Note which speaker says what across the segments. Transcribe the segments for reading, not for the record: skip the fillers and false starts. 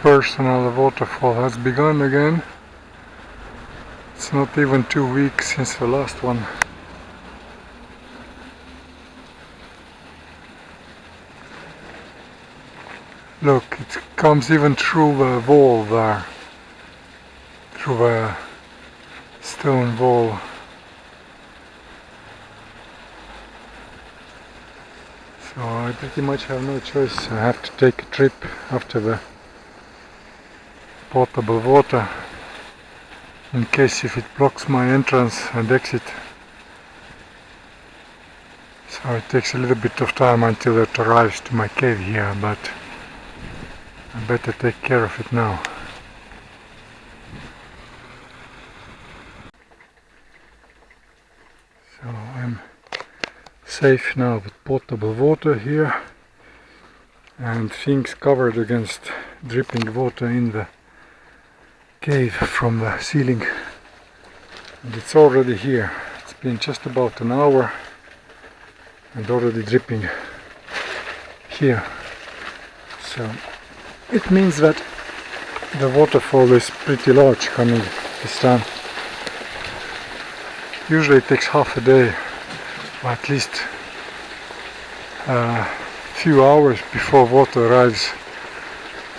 Speaker 1: Personal waterfall has begun again. It's not even 2 weeks since the last one. Look, it comes even through the wall there, through the stone wall. So I pretty much have no choice. I have to take a trip after the potable water, in case if it blocks my entrance and exit. So it takes a little bit of time until it arrives to my cave here, but I better take care of it now. So I'm safe now with potable water here and things covered against dripping water in the cave from the ceiling, and it's already here. It's been just about an hour and already dripping here, so it means that the waterfall is pretty large coming this time. Usually it takes half a day, or at least a few hours before water arrives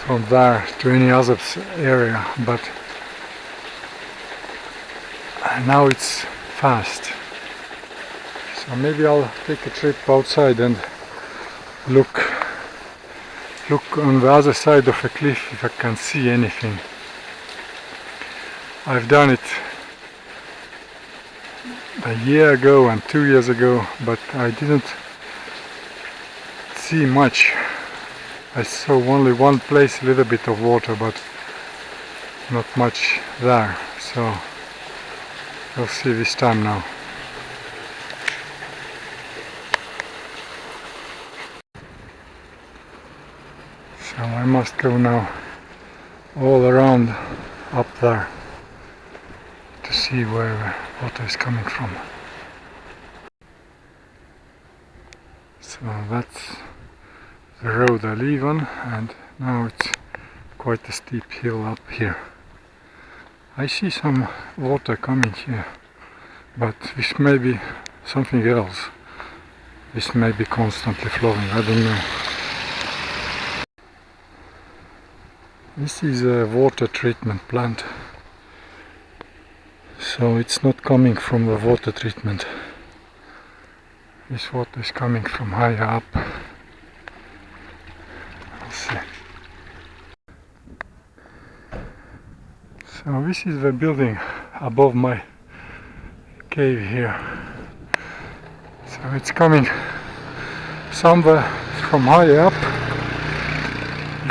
Speaker 1: from there to any other area, but now it's fast. So maybe I'll take a trip outside and look on the other side of a cliff if I can see anything. I've done it a year ago and 2 years ago, but I didn't see much. I saw only one place, a little bit of water, but not much there, so we'll see this time now. So I must go now all around up there to see where the water is coming from. So that's the road I live on, and now it's quite a steep hill up here. I see some water coming here, but this may be something else. This may be constantly flowing, I don't know. This is a water treatment plant, so it's not coming from the water treatment. This water is coming from higher up. Let's see. So this is the building above my cave here. So it's coming somewhere from higher up,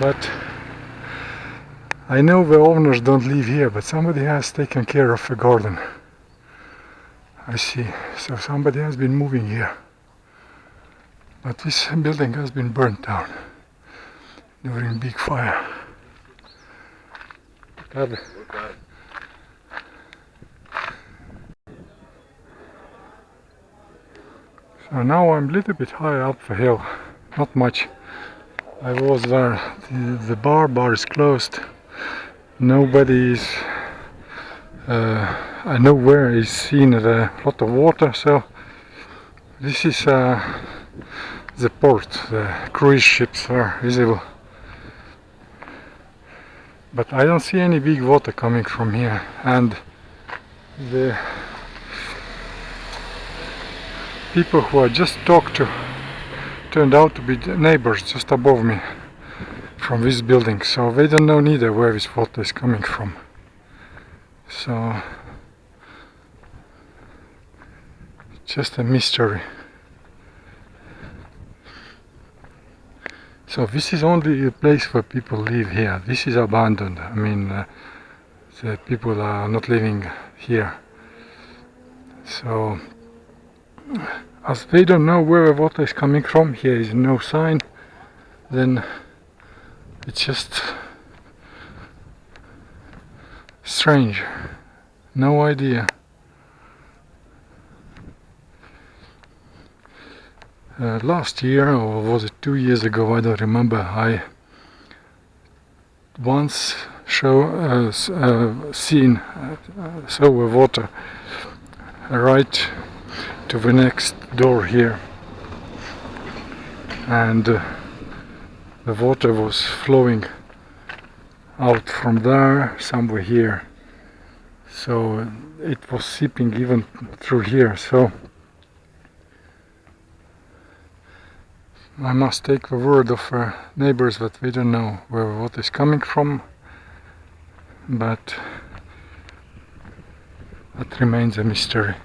Speaker 1: but I know the owners don't live here, but somebody has taken care of the garden. I see, so somebody has been moving here. But this building has been burnt down during big fire. So now I'm a little bit higher up the hill, not much. I was there, the bar is closed. Nobody is nowhere is seen a lot of water, so this is the port. The cruise ships are visible, but I don't see any big water coming from here, and the people who I just talked to turned out to be neighbors just above me from this building, so they don't know neither where this water is coming from. So just a mystery. So this is only a place where people live here. This is abandoned. I mean, the people are not living here. So as they don't know where the water is coming from, here is no sign, then it's just strange. No idea. Last year, or was it 2 years ago, I don't remember, I once seen saw water right to the next door here, and the water was flowing out from there somewhere here, so it was seeping even through here. So I must take the word of our neighbors that we don't know where the water is coming from, but that remains a mystery.